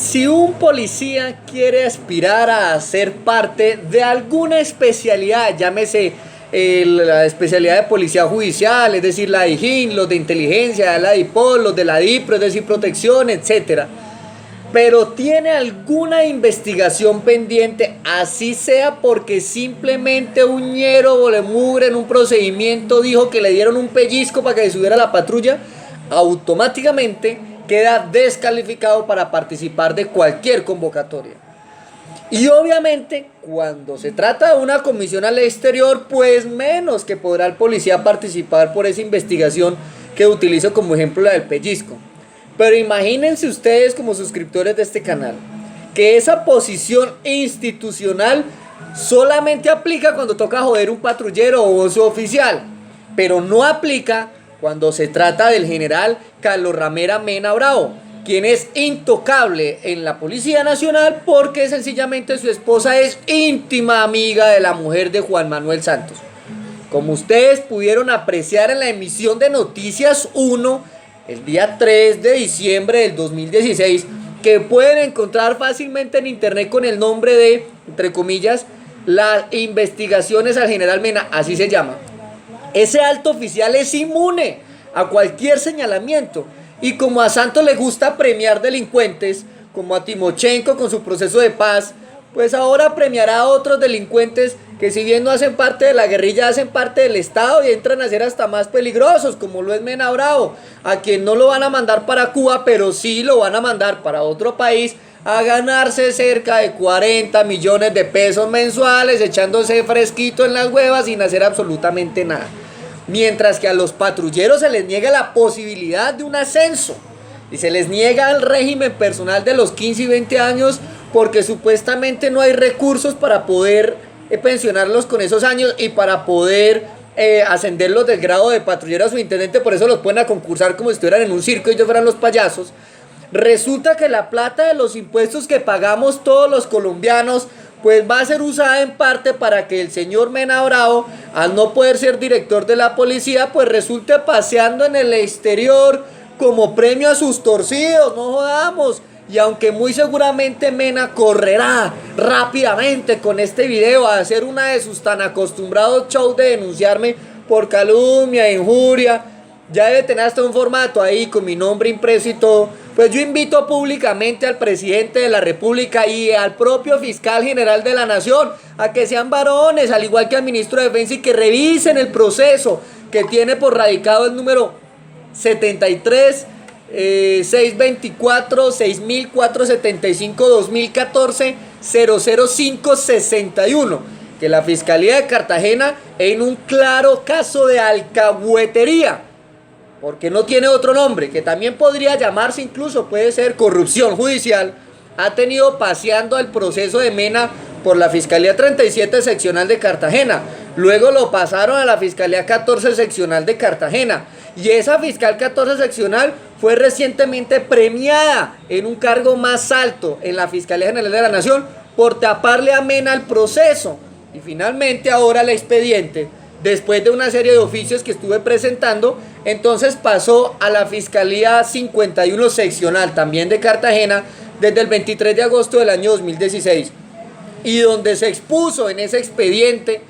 Si un policía quiere aspirar a ser parte de alguna especialidad, llámese la especialidad de policía judicial, es decir, la DIJÍN, los de inteligencia, la DIPOL, los de la DIPRO, es decir, protección, etcétera, pero tiene alguna investigación pendiente, así sea porque simplemente un ñero bolemugre en un procedimiento dijo que le dieron un pellizco para que se subiera a la patrulla, automáticamente queda descalificado para participar de cualquier convocatoria. Y obviamente cuando se trata de una comisión al exterior, pues menos que podrá el policía participar por esa investigación que utilizo como ejemplo la del pellizco. Pero imagínense ustedes como suscriptores de este canal que esa posición institucional solamente aplica cuando toca joder un patrullero o su oficial, pero no aplica cuando se trata del general Carlos Ramera Mena Bravo, quien es intocable en la Policía Nacional porque sencillamente su esposa es íntima amiga de la mujer de Juan Manuel Santos. Como ustedes pudieron apreciar en la emisión de Noticias 1, el día 3 de diciembre del 2016, que pueden encontrar fácilmente en internet con el nombre de, entre comillas, las investigaciones al general Mena, así se llama. Ese alto oficial es inmune a cualquier señalamiento. Y como a Santos le gusta premiar delincuentes, como a Timochenko con su proceso de paz, pues ahora premiará a otros delincuentes que, si bien no hacen parte de la guerrilla, hacen parte del Estado y entran a ser hasta más peligrosos, como lo es Mena Bravo, a quien no lo van a mandar para Cuba, pero sí lo van a mandar para otro país a ganarse cerca de 40 millones de pesos mensuales, echándose fresquito en las huevas sin hacer absolutamente nada. Mientras que a los patrulleros se les niega la posibilidad de un ascenso y se les niega el régimen personal de los 15 y 20 años porque supuestamente no hay recursos para poder pensionarlos con esos años y para poder ascenderlos del grado de patrullero a subintendente. Por eso los ponen a concursar como si estuvieran en un circo y ellos fueran los payasos. Resulta que la plata de los impuestos que pagamos todos los colombianos pues va a ser usada en parte para que el señor Mena Bravo, al no poder ser director de la policía, pues resulte paseando en el exterior como premio a sus torcidos, no jodamos. Y aunque muy seguramente Mena correrá rápidamente con este video a hacer una de sus tan acostumbrados shows de denunciarme por calumnia, injuria, ya debe tener hasta un formato ahí con mi nombre impreso y todo, pues yo invito públicamente al presidente de la República y al propio fiscal general de la Nación a que sean varones, al igual que al ministro de Defensa, y que revisen el proceso que tiene por radicado el número 73 624 6475 2014 00561, que la Fiscalía de Cartagena, en un claro caso de alcahuetería, porque no tiene otro nombre, que también podría llamarse, incluso puede ser corrupción judicial, ha tenido paseando el proceso de Mena por la Fiscalía 37 Seccional de Cartagena. Luego lo pasaron a la Fiscalía 14 Seccional de Cartagena. Y esa Fiscal 14 Seccional fue recientemente premiada en un cargo más alto en la Fiscalía General de la Nación por taparle a Mena el proceso. Y finalmente ahora el expediente, después de una serie de oficios que estuve presentando, entonces pasó a la Fiscalía 51 Seccional, también de Cartagena, desde el 23 de agosto del año 2016. Y donde se expuso en ese expediente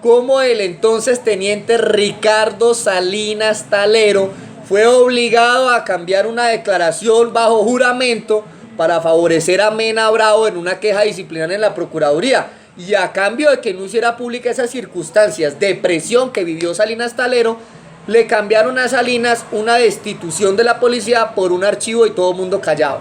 cómo el entonces teniente Ricardo Salinas Talero fue obligado a cambiar una declaración bajo juramento para favorecer a Mena Bravo en una queja disciplinaria en la Procuraduría. Y a cambio de que no hiciera pública esas circunstancias de presión que vivió Salinas Talero, le cambiaron a Salinas una destitución de la policía por un archivo y todo el mundo callado.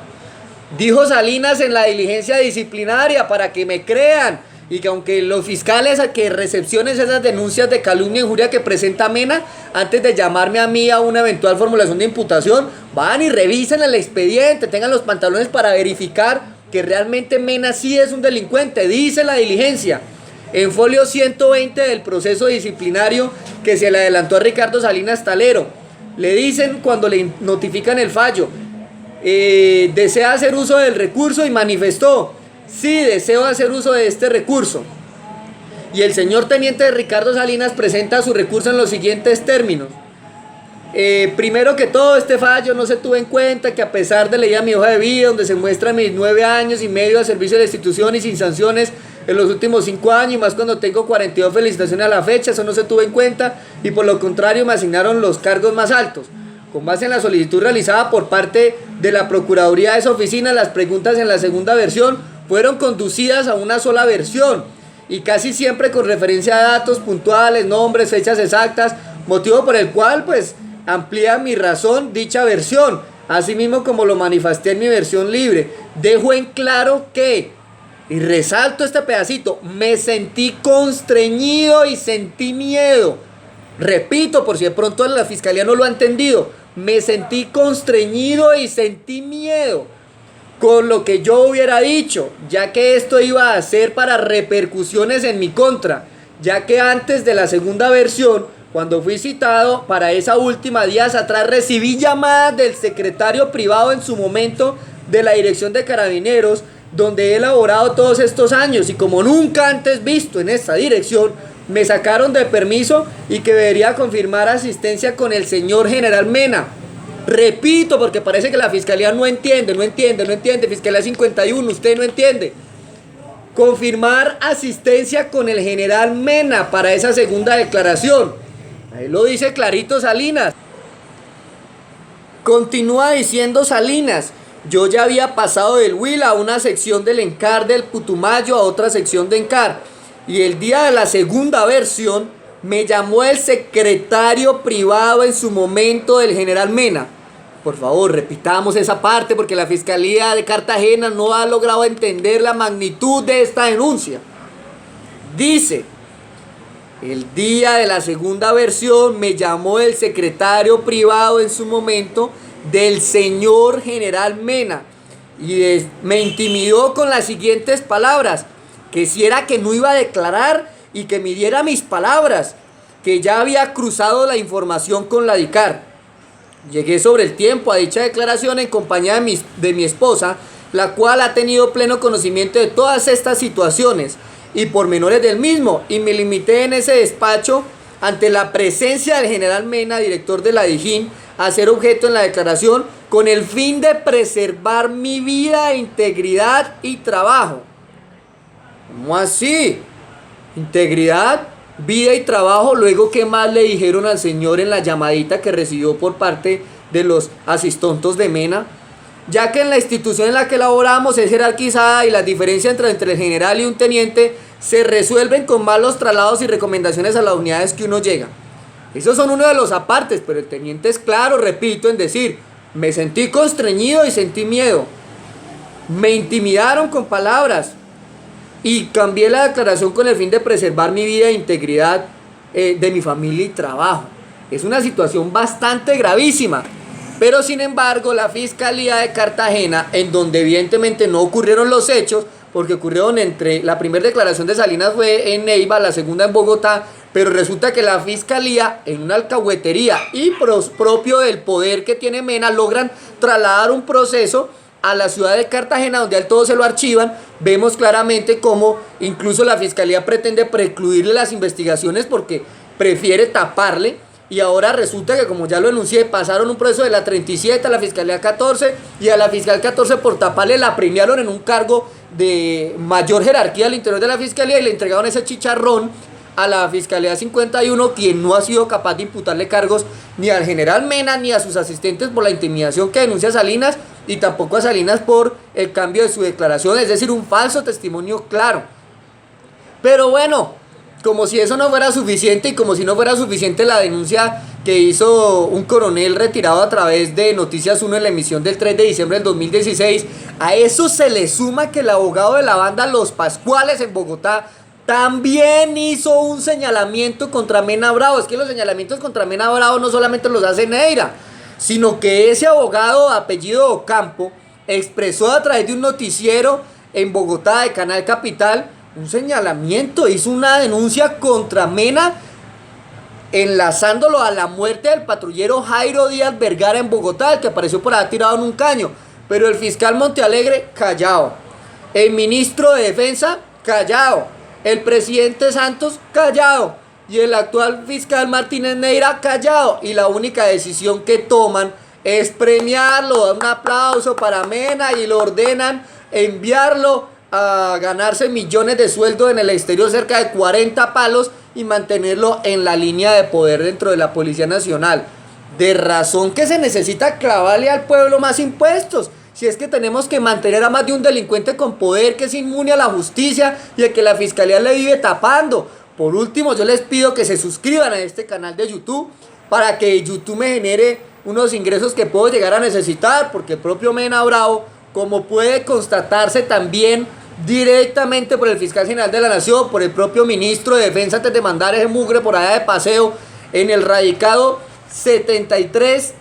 Dijo Salinas en la diligencia disciplinaria, para que me crean, y que aunque los fiscales a que recepcionen esas denuncias de calumnia e injuria que presenta Mena, antes de llamarme a mí a una eventual formulación de imputación, van y revisen el expediente, tengan los pantalones para verificar que realmente Mena sí es un delincuente. Dice la diligencia en folio 120 del proceso disciplinario que se le adelantó a Ricardo Salinas Talero. Le dicen cuando le notifican el fallo, desea hacer uso del recurso, y manifestó: sí, deseo hacer uso de este recurso. Y el señor teniente Ricardo Salinas presenta su recurso en los siguientes términos: Primero que todo, este fallo no se tuvo en cuenta que a pesar de leer mi hoja de vida, donde se muestran mis 9 años y medio de servicio de la institución y sin sanciones en los últimos 5 años, y más cuando tengo 42 felicitaciones a la fecha, eso no se tuvo en cuenta y por lo contrario me asignaron los cargos más altos. Con base en la solicitud realizada por parte de la Procuraduría de esa oficina, las preguntas en la segunda versión fueron conducidas a una sola versión y casi siempre con referencia a datos puntuales, nombres, fechas exactas, motivo por el cual pues amplía mi razón dicha versión, asimismo como lo manifesté en mi versión libre. Dejo en claro que, y resalto este pedacito, me sentí constreñido y sentí miedo. Repito, por si de pronto la fiscalía no lo ha entendido, me sentí constreñido y sentí miedo con lo que yo hubiera dicho, ya que esto iba a ser para repercusiones en mi contra, ya que antes de la segunda versión, cuando fui citado para esa última días atrás, recibí llamadas del secretario privado en su momento de la Dirección de Carabineros, donde he elaborado todos estos años y como nunca antes visto en esta dirección, me sacaron de permiso y que debería confirmar asistencia con el señor general Mena. Repito, porque parece que la fiscalía no entiende, Fiscalía 51, usted no entiende. Confirmar asistencia con el general Mena para esa segunda declaración. Ahí lo dice clarito Salinas. Continúa diciendo Salinas: yo ya había pasado del Huila a una sección del ENCAR del Putumayo a otra sección de ENCAR. Y el día de la segunda versión me llamó el secretario privado en su momento del general Mena. Por favor, repitamos esa parte porque la Fiscalía de Cartagena no ha logrado entender la magnitud de esta denuncia. Dice: el día de la segunda versión me llamó el secretario privado en su momento del señor general Mena y me intimidó con las siguientes palabras: que si era que no iba a declarar y que midiera mis palabras, que ya había cruzado la información con la DICAR. Llegué sobre el tiempo a dicha declaración en compañía de mi esposa, la cual ha tenido pleno conocimiento de todas estas situaciones y pormenores del mismo, y me limité en ese despacho ante la presencia del general Mena, director de la DIJÍN, a ser objeto en la declaración con el fin de preservar mi vida, integridad y trabajo. ¿Cómo así? Integridad, vida y trabajo. Luego, ¿qué más le dijeron al señor en la llamadita que recibió por parte de los asistontos de Mena? Ya que en la institución en la que laboramos es jerarquizada y las diferencias entre el general y un teniente se resuelven con malos traslados y recomendaciones a las unidades que uno llega. Esos son uno de los apartes, pero el teniente es claro, repito, en decir: me sentí constreñido y sentí miedo. Me intimidaron con palabras y cambié la declaración con el fin de preservar mi vida e integridad de mi familia y trabajo. Es una situación bastante gravísima. Pero sin embargo, la Fiscalía de Cartagena, en donde evidentemente no ocurrieron los hechos, porque ocurrieron entre la primera declaración de Salinas fue en Neiva, la segunda en Bogotá, pero resulta que la Fiscalía, en una alcahuetería y propio del poder que tiene Mena, logran trasladar un proceso a la ciudad de Cartagena, donde al todo se lo archivan. Vemos claramente cómo incluso la Fiscalía pretende precluirle las investigaciones porque prefiere taparle. Y ahora resulta que, como ya lo enuncié, pasaron un proceso de la 37 a la Fiscalía 14 y a la Fiscal 14 por taparle la premiaron en un cargo de mayor jerarquía al interior de la Fiscalía y le entregaron ese chicharrón a la Fiscalía 51, quien no ha sido capaz de imputarle cargos ni al general Mena ni a sus asistentes por la intimidación que denuncia Salinas y tampoco a Salinas por el cambio de su declaración, es decir, un falso testimonio claro. Pero bueno, como si eso no fuera suficiente y como si no fuera suficiente la denuncia que hizo un coronel retirado a través de Noticias 1 en la emisión del 3 de diciembre del 2016, a eso se le suma que el abogado de la banda Los Pascuales en Bogotá también hizo un señalamiento contra Mena Bravo. Es que los señalamientos contra Mena Bravo no solamente los hace Neira, sino que ese abogado apellido Ocampo expresó a través de un noticiero en Bogotá de Canal Capital un señalamiento, hizo una denuncia contra Mena, enlazándolo a la muerte del patrullero Jairo Díaz Vergara en Bogotá, el que apareció por ahí tirado en un caño. Pero el fiscal Montealegre, callado. El ministro de Defensa, callado. El presidente Santos, callado. y el actual fiscal Martínez Neira callado, y la única decisión que toman es premiarlo, un aplauso para Mena, y lo ordenan enviarlo a ganarse millones de sueldo en el exterior, cerca de 40 palos, y mantenerlo en la línea de poder dentro de la Policía Nacional. De razón que se necesita clavarle al pueblo más impuestos, si es que tenemos que mantener a más de un delincuente con poder que es inmune a la justicia y a que la fiscalía le vive tapando. Por último, yo les pido que se suscriban a este canal de YouTube para que YouTube me genere unos ingresos que puedo llegar a necesitar, porque el propio Mena Bravo, como puede constatarse también directamente por el fiscal general de la Nación, por el propio ministro de Defensa, antes de mandar ese mugre por allá de paseo, en el radicado 73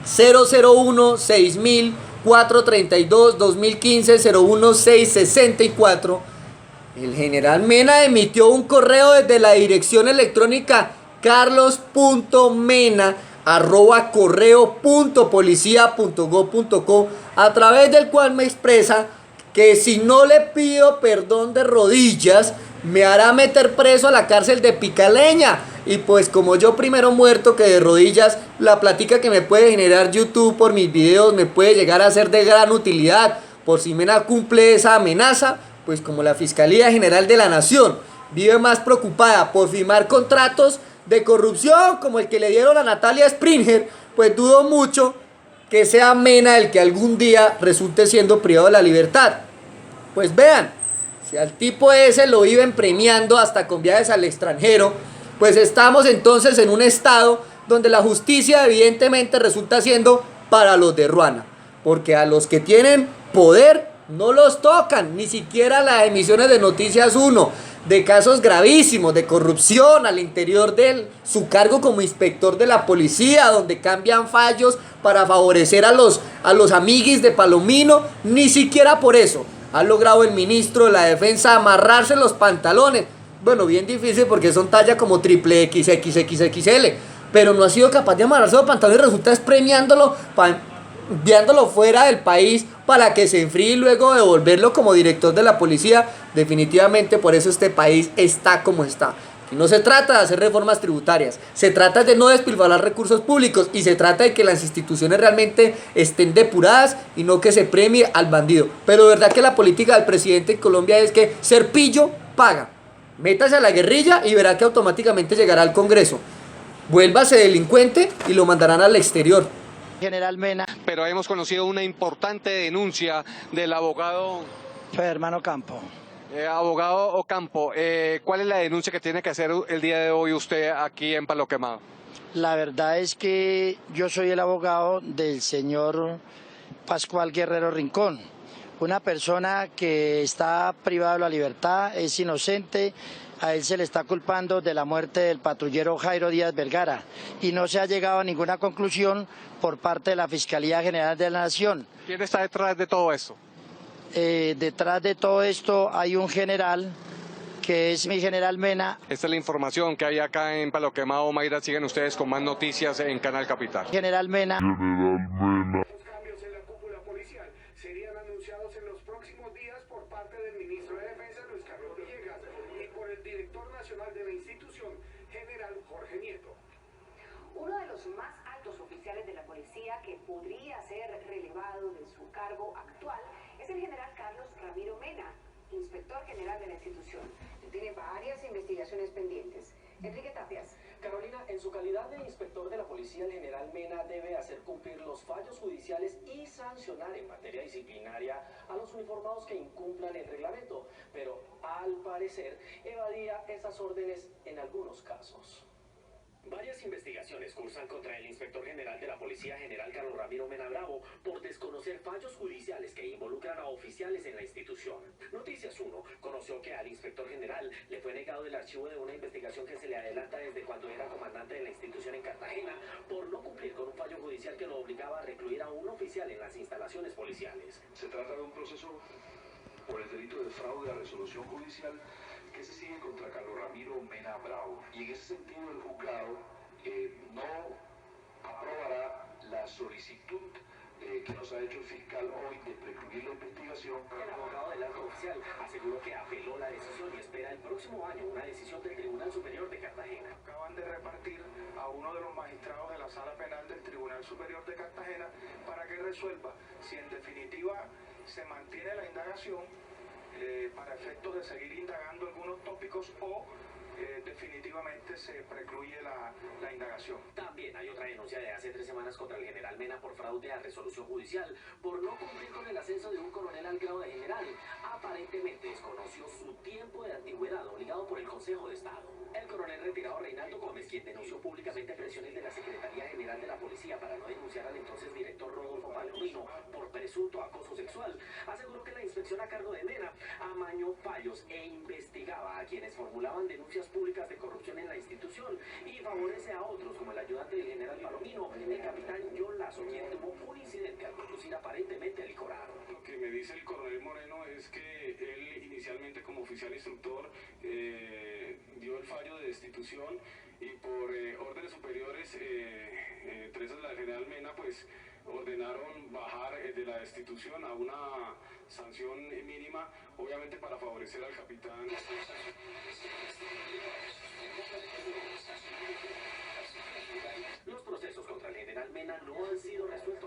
001 6000 432 2015 01664, el general Mena emitió un correo desde la dirección electrónica carlos.mena@correo.policia.gov.co, a través del cual me expresa que si no le pido perdón de rodillas, me hará meter preso a la cárcel de Picaleña. Y pues como yo primero muerto que de rodillas, la plática que me puede generar YouTube por mis videos me puede llegar a ser de gran utilidad. Por si Mena cumple esa amenaza, pues como la Fiscalía General de la Nación vive más preocupada por firmar contratos de corrupción como el que le dieron a Natalia Springer, pues dudo mucho que sea Mena el que algún día resulte siendo privado de la libertad. Pues vean, si al tipo ese lo viven premiando hasta con viajes al extranjero, pues estamos entonces en un estado donde la justicia evidentemente resulta siendo para los de Ruana, porque a los que tienen poder no los tocan, ni siquiera las emisiones de Noticias 1, de casos gravísimos de corrupción al interior de su cargo como inspector de la policía, donde cambian fallos para favorecer a los amiguis de Palomino. Ni siquiera por eso ha logrado el ministro de la Defensa amarrarse los pantalones. Bueno, bien difícil porque son talla como triple X, XXXL, pero no ha sido capaz de amarrarse los pantalones y resulta es premiándolo, enviándolo fuera del país para que se enfríe y luego devolverlo como director de la policía. Definitivamente por eso este país está como está. Y no se trata de hacer reformas tributarias, se trata de no despilfarrar recursos públicos, y se trata de que las instituciones realmente estén depuradas y no que se premie al bandido. Pero de verdad que la política del presidente en Colombia es que ser pillo paga. Métase a la guerrilla y verá que automáticamente llegará al Congreso. Vuélvase delincuente y lo mandarán al exterior. General Mena. Pero hemos conocido una importante denuncia del abogado Hermano Campo. Abogado Ocampo, ¿cuál es la denuncia que tiene que hacer el día de hoy usted aquí en Palo Quemado? La verdad es que yo soy el abogado del señor Pascual Guerrero Rincón, una persona que está privada de la libertad, es inocente. A él se le está culpando de la muerte del patrullero Jairo Díaz Vergara y no se ha llegado a ninguna conclusión por parte de la Fiscalía General de la Nación. ¿Quién está detrás de todo esto? Detrás de todo esto hay un general que es mi general Mena. Esta es la información que hay acá en Palo Quemado. Mayra, siguen ustedes con más noticias en Canal Capital. General Mena. Los cambios en la cúpula policial serían anunciados en los próximos días por parte del ministro de Defensa, Luis Carlos Villegas, y por el director nacional de la institución, general Jorge Nieto. Uno de los más altos oficiales de la policía que podría ser relevado de su cargo actual es el general Carlos Ramiro Mena, inspector general de la institución. Tiene varias investigaciones pendientes. Enrique Tapias. Carolina, en su calidad de inspector de la policía, el general Mena debe hacer cumplir los fallos judiciales y sancionar en materia disciplinaria a los uniformados que incumplan el reglamento, pero al parecer evadía esas órdenes en algunos casos. Varias investigaciones cursan contra el inspector general de la Policía General Carlos Ramiro Mena Bravo por desconocer fallos judiciales que involucran a oficiales en la institución. Noticias 1 conoció que al inspector general le fue negado el archivo de una investigación que se le adelanta desde cuando era comandante de la institución en Cartagena por no cumplir con un fallo judicial que lo obligaba a recluir a un oficial en las instalaciones policiales. Se trata de un proceso por el delito de fraude a resolución judicial que se sigue contra Carlos Ramiro Mena Bravo. Y en ese sentido el juzgado no aprobará la solicitud que nos ha hecho el fiscal hoy de precluir la investigación. El abogado del alto oficial aseguró que apeló la decisión y espera el próximo año una decisión del Tribunal Superior de Cartagena. Acaban de repartir a uno de los magistrados de la Sala Penal del Tribunal Superior de Cartagena para que resuelva si en definitiva se mantiene la indagación para efectos de seguir indagando algunos tópicos o definitivamente se precluye la indagación. También hay otra denuncia de hace 3 semanas contra el general Mena por fraude a resolución judicial por no cumplir con el ascenso de un coronel al grado de general. Aparentemente desconoció su tiempo de antigüedad obligado por el Consejo de Estado. El coronel retirado Reinaldo Gómez, quien denunció públicamente presiones de la Secretaría General de la Policía para no denunciar al entonces director Rodolfo Palomino por presunto acoso sexual, aseguró que la inspección a cargo de Mena amañó fallos e investigaba a quienes formulaban denuncias públicas de corrupción en la institución y favorece a otros, como el ayudante del general Palomino, el capitán John Lazo, quien tuvo un incidente al conducir aparentemente licorado. Lo que me dice el coronel Moreno es que él inicialmente como oficial instructor dio el fallo de destitución y por órdenes superiores, entre esas la del general Mena, pues ordenaron bajar de la destitución a una sanción mínima, obviamente para favorecer al capitán. Los procesos contra el general Mena no han sido resueltos